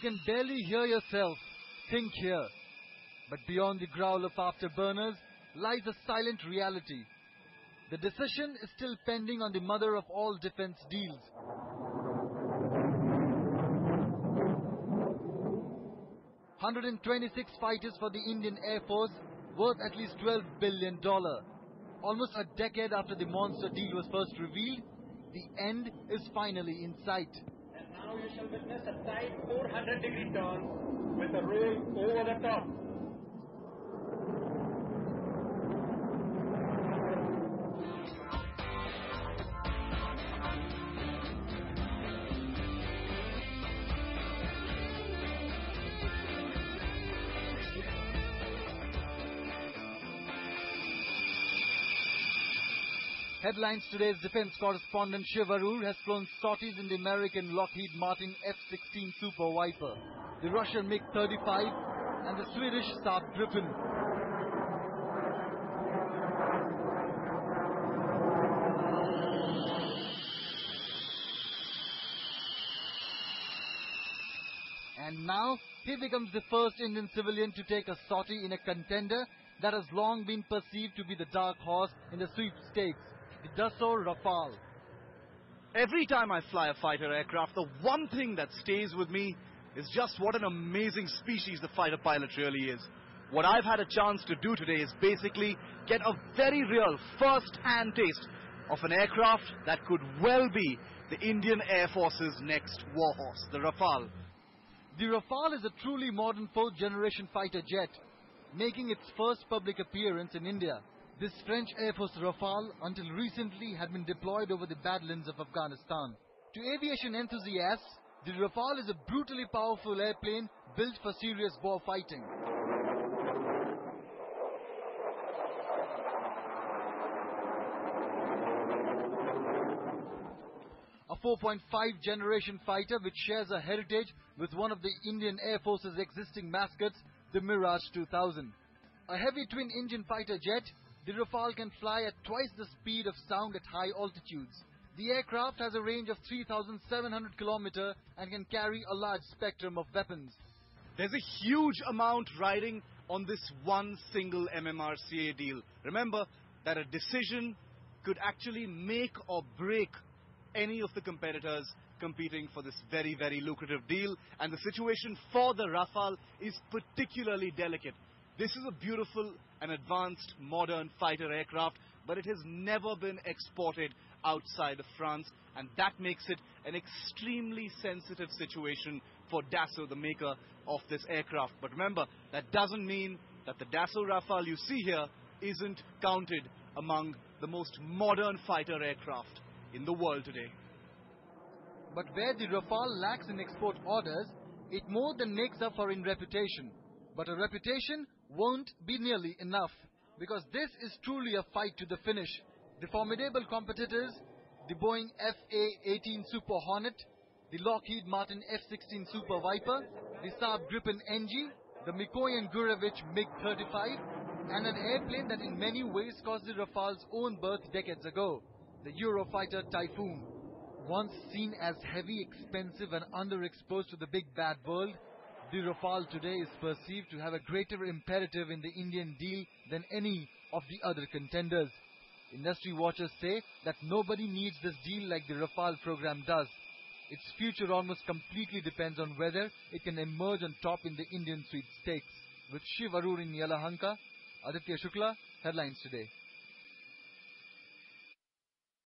You can barely hear yourself think here. But beyond the growl of afterburners lies a silent reality. The decision is still pending on the mother of all defense deals. $126 fighters for the Indian Air Force, worth at least $12 billion. Almost a decade after the monster deal was first revealed, the end is finally in sight. And now you shall witness a tight 400-degree turn with a roll over the top. Headlines today's defense correspondent Shiv Aroor has flown sorties in the American Lockheed Martin F-16 Super Viper, the Russian MiG-35 and the Swedish Saab Gripen. And now he becomes the first Indian civilian to take a sortie in a contender that has long been perceived to be the dark horse in the sweepstakes, the Dassault Rafale. Every time I fly a fighter aircraft, the one thing that stays with me is just what an amazing species the fighter pilot really is. What I've had a chance to do today is basically get a very real first-hand taste of an aircraft that could well be the Indian Air Force's next warhorse, the Rafale. The Rafale is a truly modern fourth-generation fighter jet, making its first public appearance in India. This French Air Force Rafale, until recently, had been deployed over the Badlands of Afghanistan. To aviation enthusiasts, the Rafale is a brutally powerful airplane built for serious war fighting. A 4.5 generation fighter which shares a heritage with one of the Indian Air Force's existing mascots, the Mirage 2000. A heavy twin-engine fighter jet, the Rafale can fly at twice the speed of sound at high altitudes. The aircraft has a range of 3,700 km and can carry a large spectrum of weapons. There's a huge amount riding on this one single MMRCA deal. Remember that a decision could actually make or break any of the competitors competing for this very, very lucrative deal. And the situation for the Rafale is particularly delicate. This is a beautiful and advanced modern fighter aircraft, but it has never been exported outside of France, and that makes it an extremely sensitive situation for Dassault, the maker of this aircraft. But remember, that doesn't mean that the Dassault Rafale you see here isn't counted among the most modern fighter aircraft in the world today. But where the Rafale lacks in export orders, it more than makes up for in reputation. But a reputation won't be nearly enough, because this is truly a fight to the finish. The formidable competitors, the Boeing FA-18 Super Hornet, the Lockheed Martin F-16 Super Viper, the Saab Gripen NG, the Mikoyan Gurevich MiG-35, and an airplane that in many ways caused the Rafale's own birth decades ago, the Eurofighter Typhoon. Once seen as heavy, expensive and underexposed to the big bad world, the Rafale today is perceived to have a greater imperative in the Indian deal than any of the other contenders. Industry watchers say that nobody needs this deal like the Rafale program does. Its future almost completely depends on whether it can emerge on top in the Indian sweepstakes. With Shiv Aroor in Yelahanka, Aditya Shukla, Headlines Today.